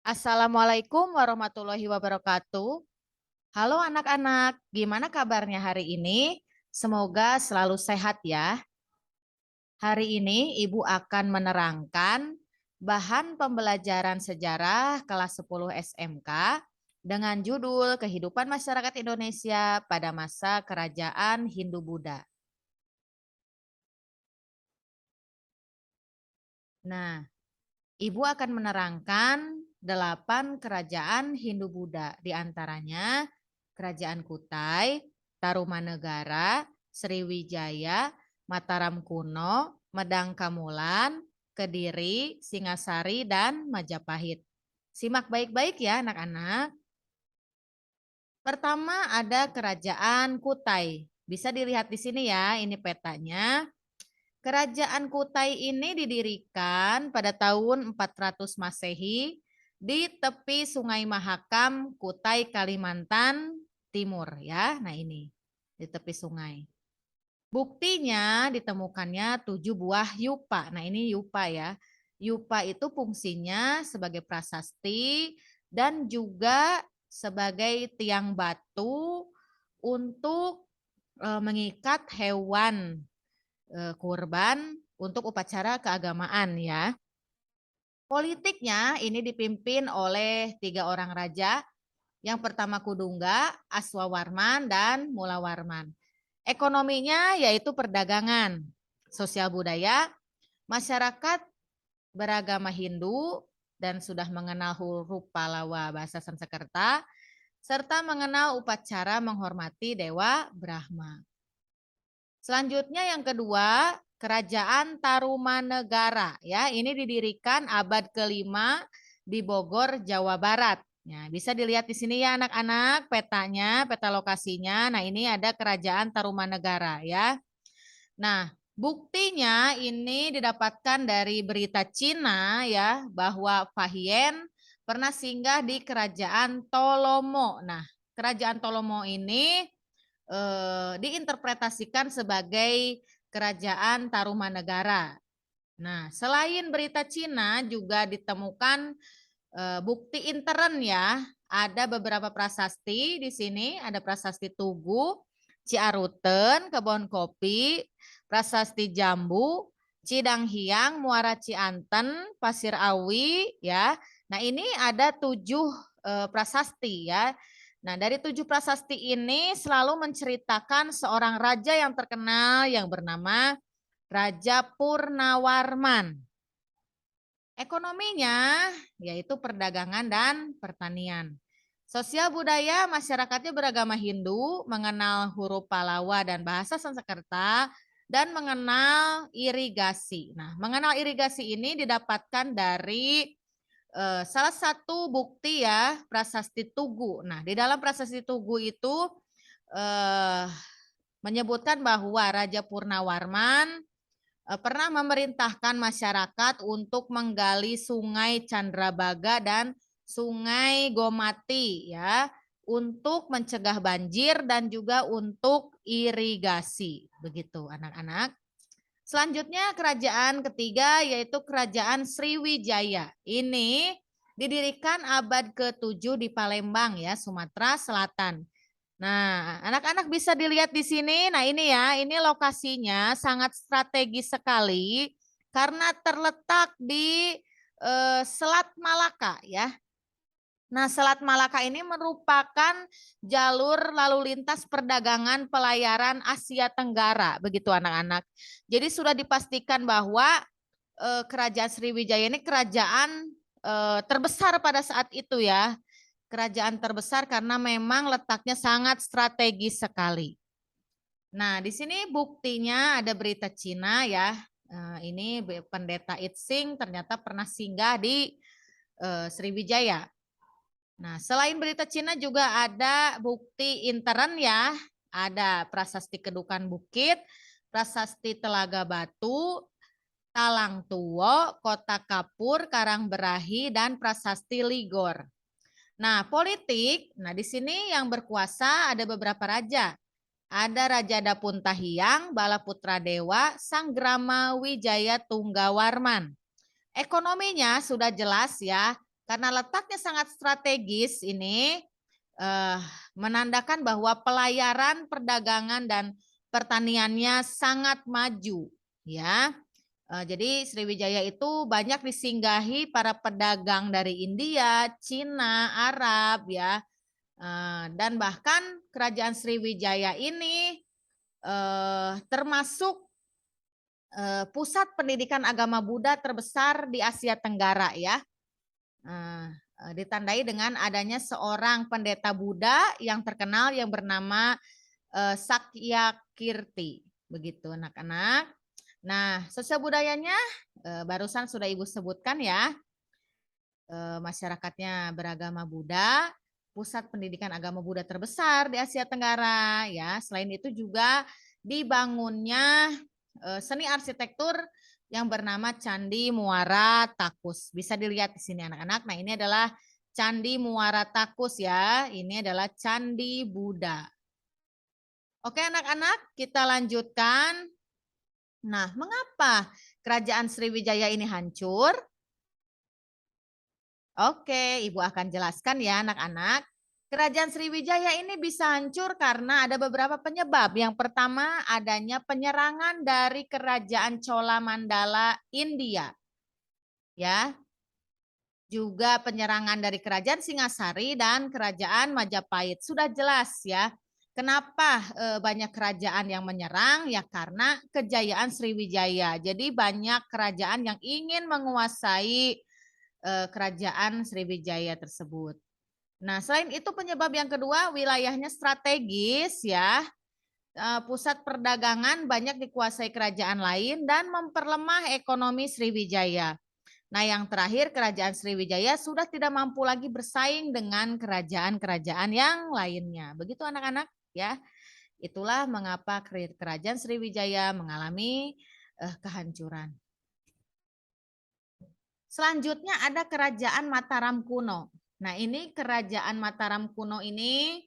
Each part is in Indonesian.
Assalamualaikum warahmatullahi wabarakatuh. Halo anak-anak, gimana kabarnya hari ini? Semoga selalu sehat ya. Hari ini Ibu akan menerangkan bahan pembelajaran sejarah kelas 10 SMK dengan judul Kehidupan Masyarakat Indonesia pada Masa Kerajaan Hindu-Buddha. Nah, Ibu akan menerangkan 8 kerajaan Hindu-Buddha, di antaranya Kerajaan Kutai, Tarumanegara, Sriwijaya, Mataram Kuno, Medang Kamulan, Kediri, Singasari, dan Majapahit. Simak baik-baik ya anak-anak. Pertama ada Kerajaan Kutai. Bisa dilihat di sini ya, ini petanya. Kerajaan Kutai ini didirikan pada tahun 400 Masehi di tepi Sungai Mahakam, Kutai, Kalimantan Timur ya. Nah, ini di tepi sungai. Buktinya ditemukannya 7 buah yupa. Nah, ini yupa ya. Yupa itu fungsinya sebagai prasasti dan juga sebagai tiang batu untuk mengikat hewan kurban untuk upacara keagamaan ya. Politiknya ini dipimpin oleh 3 orang raja. Yang pertama Kudungga, Aswawarman, dan Mulawarman. Ekonominya yaitu perdagangan, sosial budaya, masyarakat beragama Hindu dan sudah mengenal huruf Palawa bahasa Sanskerta, serta mengenal upacara menghormati Dewa Brahma. Selanjutnya yang kedua, Kerajaan Tarumanegara ya, ini didirikan abad ke-5 di Bogor, Jawa Barat. Ya, bisa dilihat di sini ya anak-anak petanya, peta lokasinya. Nah, ini ada Kerajaan Tarumanegara ya. Nah, buktinya ini didapatkan dari berita Cina ya bahwa Fahien pernah singgah di Kerajaan Tolomo. Nah, Kerajaan Tolomo ini diinterpretasikan sebagai Kerajaan Tarumanegara. Nah, selain berita Cina juga ditemukan bukti intern ya. Ada beberapa prasasti di sini, ada prasasti Tugu, Ciaruten, Kebon Kopi, prasasti Jambu, Cidanghiang, Muara Cianten, Pasir Awi ya. Nah, ini ada 7 prasasti ya. Nah, dari 7 prasasti ini selalu menceritakan seorang raja yang terkenal yang bernama Raja Purnawarman. Ekonominya yaitu perdagangan dan pertanian. Sosial budaya masyarakatnya beragama Hindu, mengenal huruf Palawa dan bahasa Sanskerta, dan mengenal irigasi. Nah, mengenal irigasi ini didapatkan dari salah satu bukti ya prasasti Tugu. Nah, di dalam prasasti Tugu itu eh, menyebutkan bahwa Raja Purnawarman pernah memerintahkan masyarakat untuk menggali Sungai Chandrabaga dan Sungai Gomati ya untuk mencegah banjir dan juga untuk irigasi. Begitu anak-anak. Selanjutnya kerajaan ketiga yaitu Kerajaan Sriwijaya. Ini didirikan abad ke-7 di Palembang ya, Sumatera Selatan. Nah, anak-anak bisa dilihat di sini. Nah, ini ya, ini lokasinya sangat strategis sekali karena terletak di Selat Malaka ya. Nah, Selat Malaka ini merupakan jalur lalu lintas perdagangan pelayaran Asia Tenggara, begitu anak-anak. Jadi sudah dipastikan bahwa Kerajaan Sriwijaya ini kerajaan terbesar pada saat itu ya. Kerajaan terbesar karena memang letaknya sangat strategis sekali. Nah, di sini buktinya ada berita Cina ya. Ini pendeta Itsing ternyata pernah singgah di Sriwijaya. Nah, selain berita Cina juga ada bukti intern ya. Ada prasasti Kedukan Bukit, prasasti Telaga Batu, Talang Tuwo, Kota Kapur, Karangberahi, dan prasasti Ligor. Nah, politik. Nah, di sini yang berkuasa ada beberapa raja. Ada Raja Dapuntahiyang, Balaputra Dewa, Sanggrama Wijaya Tunggawarman. Ekonominya sudah jelas ya, Karena letaknya sangat strategis ini menandakan bahwa pelayaran, perdagangan dan pertaniannya sangat maju, ya. Jadi Sriwijaya itu banyak disinggahi para pedagang dari India, Cina, Arab, ya. Dan bahkan kerajaan Sriwijaya ini termasuk pusat pendidikan agama Buddha terbesar di Asia Tenggara, ya. Ditandai dengan adanya seorang pendeta Buddha yang terkenal yang bernama Sakyakirti. Begitu anak-anak. Nah, sosial budayanya barusan sudah Ibu sebutkan, ya. Masyarakatnya beragama Buddha, pusat pendidikan agama Buddha terbesar di Asia Tenggara, ya. Selain itu juga dibangunnya seni arsitektur yang bernama Candi Muara Takus. Bisa dilihat di sini anak-anak. Nah, ini adalah Candi Muara Takus, ya. Ini adalah candi Buddha. Oke anak-anak, kita lanjutkan. Nah, mengapa kerajaan Sriwijaya ini hancur? Oke, Ibu akan jelaskan ya anak-anak. Kerajaan Sriwijaya ini bisa hancur karena ada beberapa penyebab. Yang pertama, adanya penyerangan dari kerajaan Chola Mandala India. Ya. Juga penyerangan dari kerajaan Singasari dan kerajaan Majapahit. Sudah jelas ya. Kenapa banyak kerajaan yang menyerang? Ya karena kejayaan Sriwijaya. Jadi banyak kerajaan yang ingin menguasai kerajaan Sriwijaya tersebut. Nah, selain itu penyebab yang kedua, wilayahnya strategis ya. Pusat perdagangan banyak dikuasai kerajaan lain dan memperlemah ekonomi Sriwijaya. Nah, yang terakhir kerajaan Sriwijaya sudah tidak mampu lagi bersaing dengan kerajaan-kerajaan yang lainnya. Begitu anak-anak ya. Itulah mengapa kerajaan Sriwijaya mengalami kehancuran. Selanjutnya ada kerajaan Mataram kuno. Nah, ini kerajaan Mataram kuno ini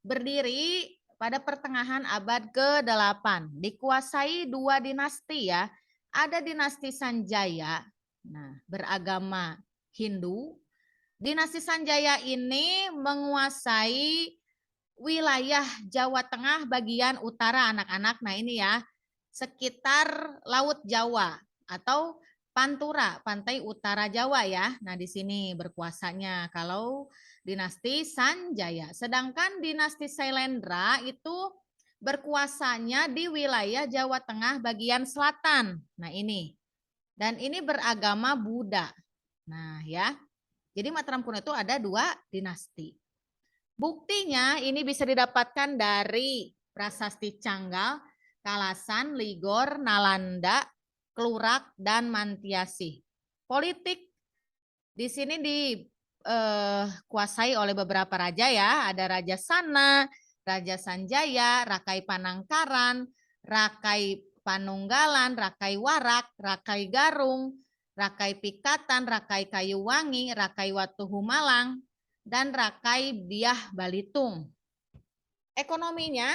berdiri pada pertengahan abad ke-8. Dikuasai dua dinasti ya. Ada dinasti Sanjaya, nah, beragama Hindu. Dinasti Sanjaya ini menguasai wilayah Jawa Tengah bagian utara anak-anak. Nah, ini ya, sekitar Laut Jawa atau Pantura, pantai utara Jawa ya. Nah, di sini berkuasanya kalau dinasti Sanjaya. Sedangkan dinasti Sailendra itu berkuasanya di wilayah Jawa Tengah bagian selatan. Nah, ini. Dan ini beragama Buddha. Nah, ya. Jadi Mataram kuno itu ada dua dinasti. Buktinya ini bisa didapatkan dari prasasti Canggal, Kalasan, Ligor, Nalanda, Klurak, dan Mantiasi. Politik di sini dikuasai oleh beberapa raja ya. Ada Raja Sana, Raja Sanjaya, Rakai Panangkaran, Rakai Panunggalan, Rakai Warak, Rakai Garung, Rakai Pikatan, Rakai Kayuwangi, Rakai Watuhumalang, dan Rakai Biah Balitung. Ekonominya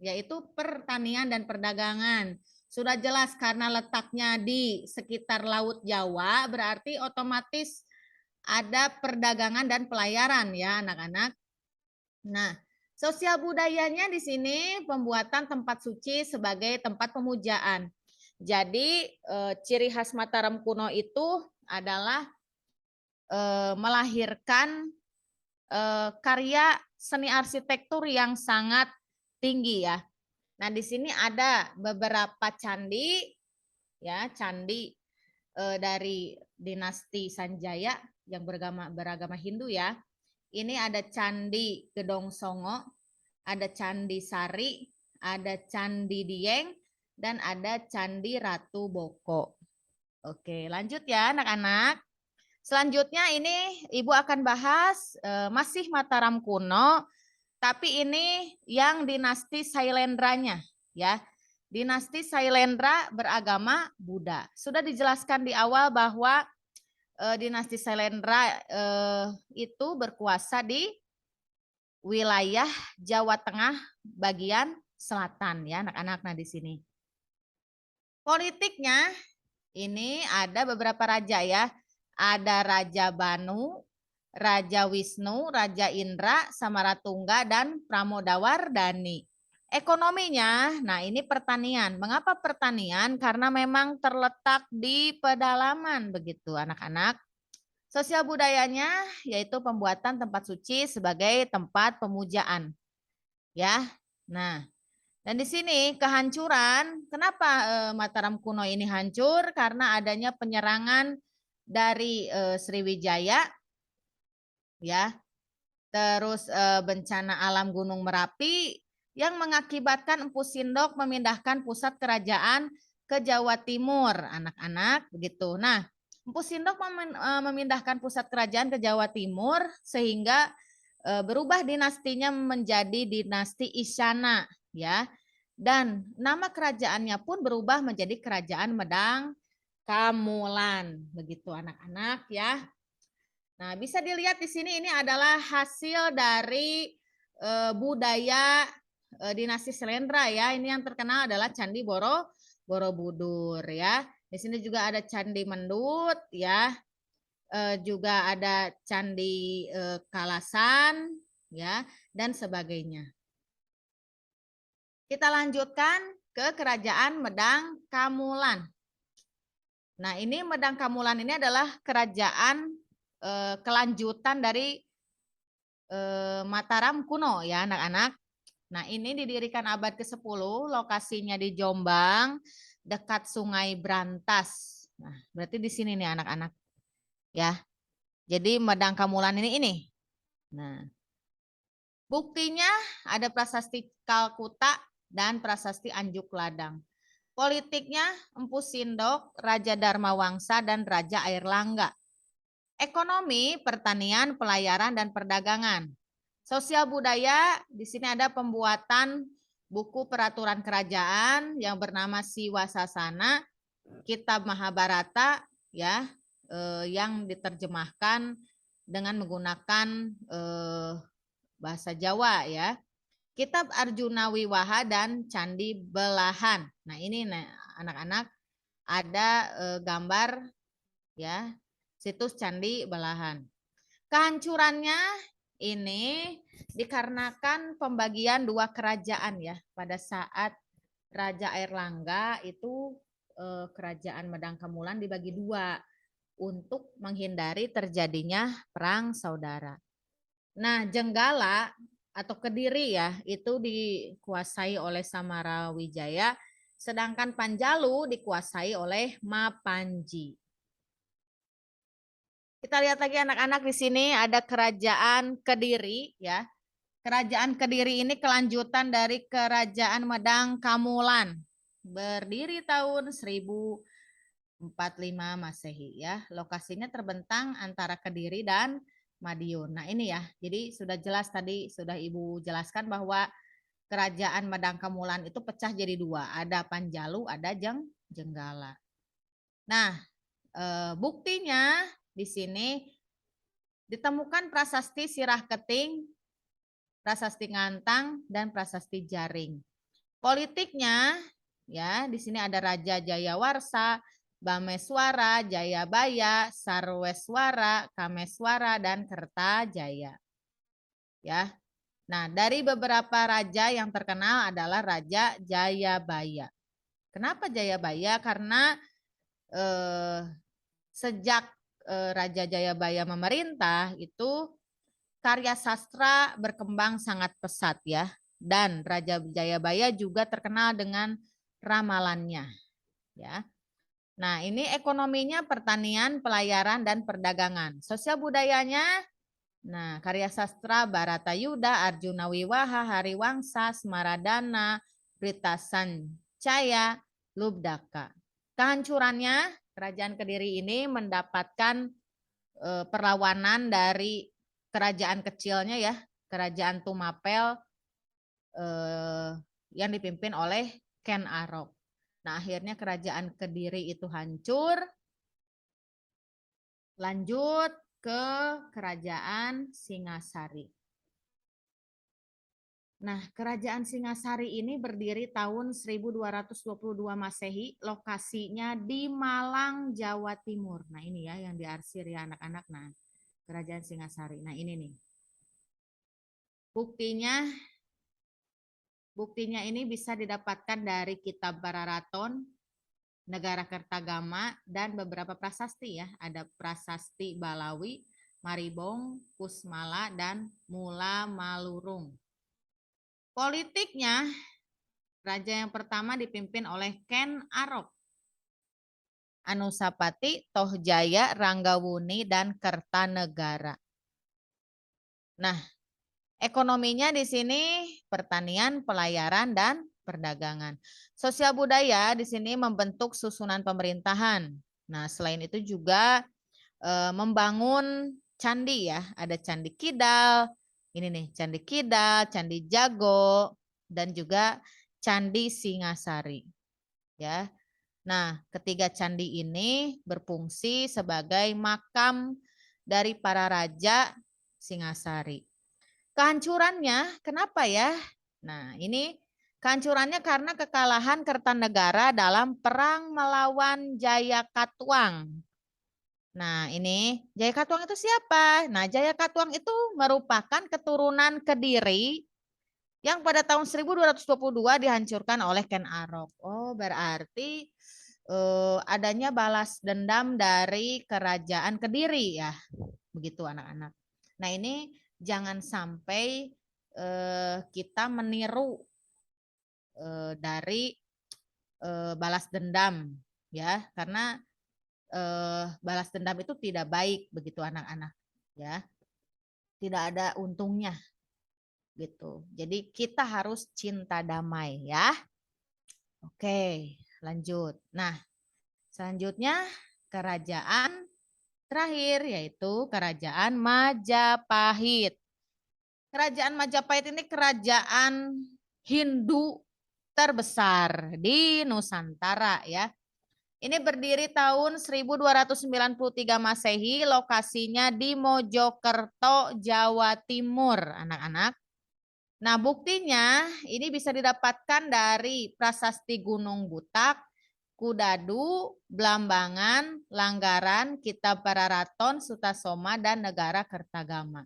yaitu pertanian dan perdagangan. Sudah jelas karena letaknya di sekitar Laut Jawa, berarti otomatis ada perdagangan dan pelayaran ya anak-anak. Nah, sosial budayanya di sini pembuatan tempat suci sebagai tempat pemujaan. Jadi ciri khas Mataram kuno itu adalah melahirkan karya seni arsitektur yang sangat tinggi ya. Nah, di sini ada beberapa candi ya, candi dari dinasti Sanjaya yang beragama Hindu ya. Ini ada Candi Gedong Songo, ada Candi Sari, ada Candi Dieng, dan ada Candi Ratu Boko. Oke, lanjut ya anak-anak. Selanjutnya ini Ibu akan bahas masih Mataram kuno, tapi ini yang dinasti Sailendranya ya. Dinasti Sailendra beragama Buddha. Sudah dijelaskan di awal bahwa dinasti Sailendra itu berkuasa di wilayah Jawa Tengah bagian selatan ya anak-anak. Nah di sini politiknya ini ada beberapa raja ya. ada Raja Banu, Raja Wisnu, Raja Indra, Samaratungga, dan Pramodawardhani. Ekonominya, nah ini pertanian. Mengapa pertanian? Karena memang terletak di pedalaman begitu anak-anak. Sosial budayanya yaitu pembuatan tempat suci sebagai tempat pemujaan. Ya. Nah, dan di sini kehancuran, kenapa Mataram kuno ini hancur? Karena adanya penyerangan dari Sriwijaya, ya. Terus bencana alam Gunung Merapi yang mengakibatkan Empu Sindok memindahkan pusat kerajaan ke Jawa Timur, anak-anak, begitu. Nah, Empu Sindok memindahkan pusat kerajaan ke Jawa Timur sehingga berubah dinastinya menjadi dinasti Isyana, ya. Dan nama kerajaannya pun berubah menjadi Kerajaan Medang Kamulan, begitu anak-anak ya. Nah, bisa dilihat di sini ini adalah hasil dari budaya dinasti Selendra ya. Ini yang terkenal adalah Candi Borobudur ya. Di sini juga ada Candi Mendut ya. Juga ada Candi Kalasan ya dan sebagainya. Kita lanjutkan ke Kerajaan Medang Kamulan. Nah, ini Medang Kamulan ini adalah kerajaan kelanjutan dari Mataram kuno ya anak-anak. Nah, ini didirikan abad ke-10, lokasinya di Jombang, dekat Sungai Brantas. Nah, berarti di sini nih anak-anak. Ya. Jadi Medang Kamulan ini. Nah, buktinya ada prasasti Kalkuta dan prasasti Anjuk Ladang. Politiknya Empu Sindok, Raja Dharma Wangsa, dan Raja Airlangga. Ekonomi, pertanian, pelayaran, dan perdagangan. Sosial budaya, di sini ada pembuatan buku peraturan kerajaan yang bernama Siwasasana, Kitab Mahabharata, ya, yang diterjemahkan dengan menggunakan bahasa Jawa, ya. Kitab Arjuna Wiwaha dan Candi Belahan. Nah ini anak-anak ada gambar ya situs Candi Belahan. Kehancurannya ini dikarenakan pembagian dua kerajaan ya pada saat Raja Airlangga itu kerajaan Medang Kamulan dibagi dua untuk menghindari terjadinya perang saudara. Nah, Jenggala atau Kediri ya, itu dikuasai oleh Samarawijaya, sedangkan Panjalu dikuasai oleh Mapanji. Kita lihat lagi anak-anak di sini ada Kerajaan Kediri ya. Kerajaan Kediri ini kelanjutan dari Kerajaan Medang Kamulan. Berdiri tahun 1045 Masehi ya. Lokasinya terbentang antara Kediri dan Madiun. Nah ini ya, jadi sudah jelas tadi sudah Ibu jelaskan bahwa Kerajaan Medang Kamulan itu pecah jadi dua. Ada Panjalu, ada Jenggala. Nah, buktinya di sini ditemukan prasasti Sirah Keting, prasasti Ngantang, dan prasasti Jaring. Politiknya, ya di sini ada Raja Jayawarsa, Bameswara, Jayabaya, Sarweswara, Kameswara, dan Kertajaya. Ya. Nah, dari beberapa raja yang terkenal adalah Raja Jayabaya. Kenapa Jayabaya? Karena sejak Raja Jayabaya memerintah itu karya sastra berkembang sangat pesat ya. Dan Raja Jayabaya juga terkenal dengan ramalannya. Ya. Nah, ini ekonominya pertanian, pelayaran, dan perdagangan. Sosial budayanya, nah karya sastra Baratayuda, Arjuna Wiwaha, Hariwangsa, Smaradana, Prita Sancaya, Lubdaka. Kehancurannya, Kerajaan Kediri ini mendapatkan perlawanan dari kerajaan kecilnya ya, Kerajaan Tumapel yang dipimpin oleh Ken Arok. Nah, akhirnya Kerajaan Kediri itu hancur. Lanjut ke Kerajaan Singasari. Nah, Kerajaan Singasari ini berdiri tahun 1222 Masehi, lokasinya di Malang, Jawa Timur. Nah, ini ya yang diarsir ya anak-anak. Nah, Kerajaan Singasari. Nah, ini nih. Buktinya ini bisa didapatkan dari Kitab Bararaton, Negara Kertagama, dan beberapa prasasti ya. Ada prasasti Balawi, Maribong, Kusmala, dan Mula Malurung. Politiknya, raja yang pertama dipimpin oleh Ken Arok, Anusapati, Tohjaya, Ranggawuni, dan Kertanegara. Nah, ekonominya di sini pertanian, pelayaran, dan perdagangan. Sosial budaya di sini membentuk susunan pemerintahan. Nah, selain itu juga membangun candi ya. Ada Candi Kidal, ini nih Candi Kidal, Candi Jago, dan juga Candi Singasari. Ya. Nah, ketiga candi ini berfungsi sebagai makam dari para raja Singasari. Kehancurannya, kenapa ya? Nah, ini kehancurannya karena kekalahan Kertanegara dalam perang melawan Jayakatwang. Nah, ini Jayakatwang itu siapa? Nah, Jayakatwang itu merupakan keturunan Kediri yang pada tahun 1222 dihancurkan oleh Ken Arok. Oh, berarti adanya balas dendam dari kerajaan Kediri ya. Begitu anak-anak. Nah, ini jangan sampai kita meniru dari balas dendam ya, karena balas dendam itu tidak baik begitu anak-anak ya. Tidak ada untungnya gitu. Jadi kita harus cinta damai ya. Oke, lanjut. Nah, selanjutnya kerajaan terakhir yaitu Kerajaan Majapahit. Kerajaan Majapahit ini kerajaan Hindu terbesar di Nusantara ya. Ini berdiri tahun 1293 Masehi, lokasinya di Mojokerto, Jawa Timur, anak-anak. Nah, buktinya ini bisa didapatkan dari Prasasti Gunung Butak, Kudadu, Blambangan, Langgaran, Kitab Bararaton, Sutasoma, dan Negara Kertagama.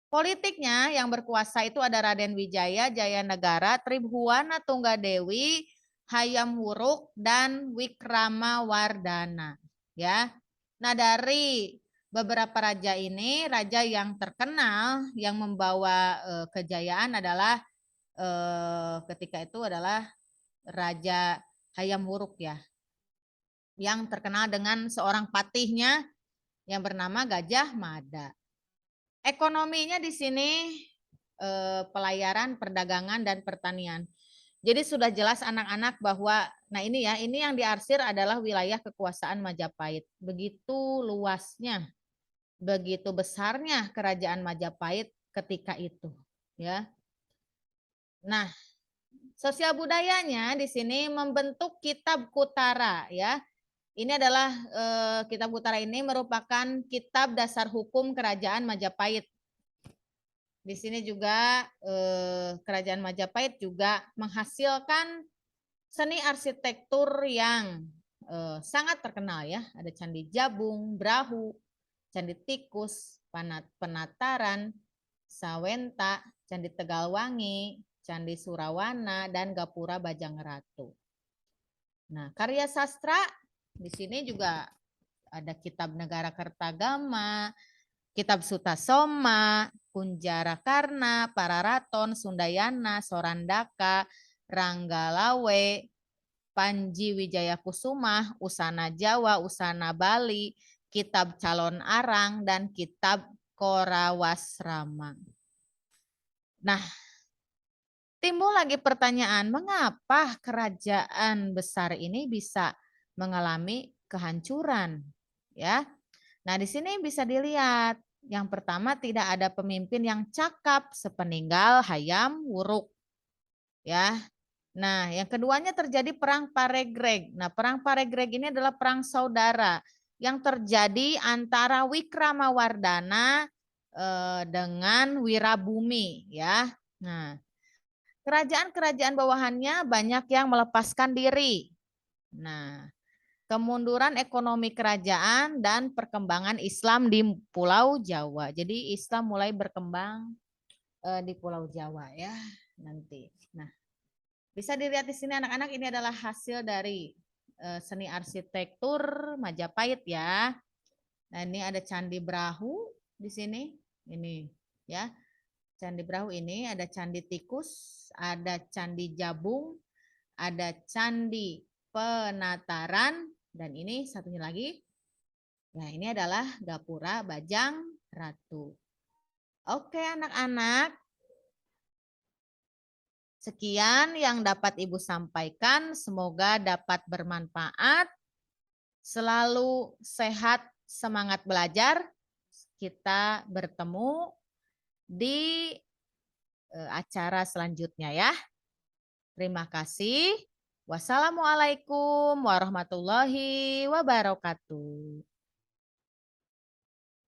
Politiknya yang berkuasa itu ada Raden Wijaya, Jaya Negara, Tribhuwana Tunggadewi, Hayam Wuruk, dan Wikrama Wardana. Ya. Nah, dari beberapa raja ini, raja yang terkenal yang membawa kejayaan adalah ketika itu adalah Raja Hayam Wuruk ya. Yang terkenal dengan seorang patihnya yang bernama Gajah Mada. Ekonominya di sini pelayaran, perdagangan, dan pertanian. Jadi sudah jelas anak-anak bahwa, nah ini ya, ini yang diarsir adalah wilayah kekuasaan Majapahit. Begitu luasnya, begitu besarnya kerajaan Majapahit ketika itu. Ya. Nah, sosial budayanya di sini membentuk Kitab Kutara ya. Ini adalah Kitab Kutara ini merupakan kitab dasar hukum kerajaan Majapahit. Di sini juga kerajaan Majapahit juga menghasilkan seni arsitektur yang sangat terkenal ya. Ada Candi Jabung, Brahu, Candi Tikus, Penataran, Sawenta, Candi Tegalwangi, Candi Surawana, dan Gapura Bajangratu. Nah, karya sastra di sini juga ada Kitab Negara Kertagama, Kitab Sutasoma, Kunjara Karna, Pararaton, Sundayana, Sorandaka, Ranggalawe, Panji Wijaya Kusuma, Usana Jawa, Usana Bali, Kitab Calon Arang, dan Kitab Korawasrama. Nah, timbul lagi pertanyaan, mengapa kerajaan besar ini bisa mengalami kehancuran? Ya, nah di sini bisa dilihat. Yang pertama tidak ada pemimpin yang cakap sepeninggal Hayam Wuruk. Ya. Nah, yang keduanya terjadi perang Paregreg. Nah, perang Paregreg ini adalah perang saudara yang terjadi antara Wikramawardhana dengan Wirabumi, ya. Nah, kerajaan-kerajaan bawahannya banyak yang melepaskan diri. Nah, kemunduran ekonomi kerajaan dan perkembangan Islam di Pulau Jawa. Jadi Islam mulai berkembang di Pulau Jawa ya nanti. Nah, bisa dilihat di sini anak-anak, ini adalah hasil dari seni arsitektur Majapahit ya. Nah, ini ada Candi Brahu di sini. Ini ya. Candi Brahu ini ada Candi Tikus, ada Candi Jabung, ada Candi Penataran, dan ini satunya lagi. Nah, ini adalah Gapura Bajang Ratu. Oke, anak-anak. Sekian yang dapat Ibu sampaikan. Semoga dapat bermanfaat. Selalu sehat, semangat belajar. Kita bertemu di acara selanjutnya ya. Terima kasih. Wassalamualaikum warahmatullahi wabarakatuh.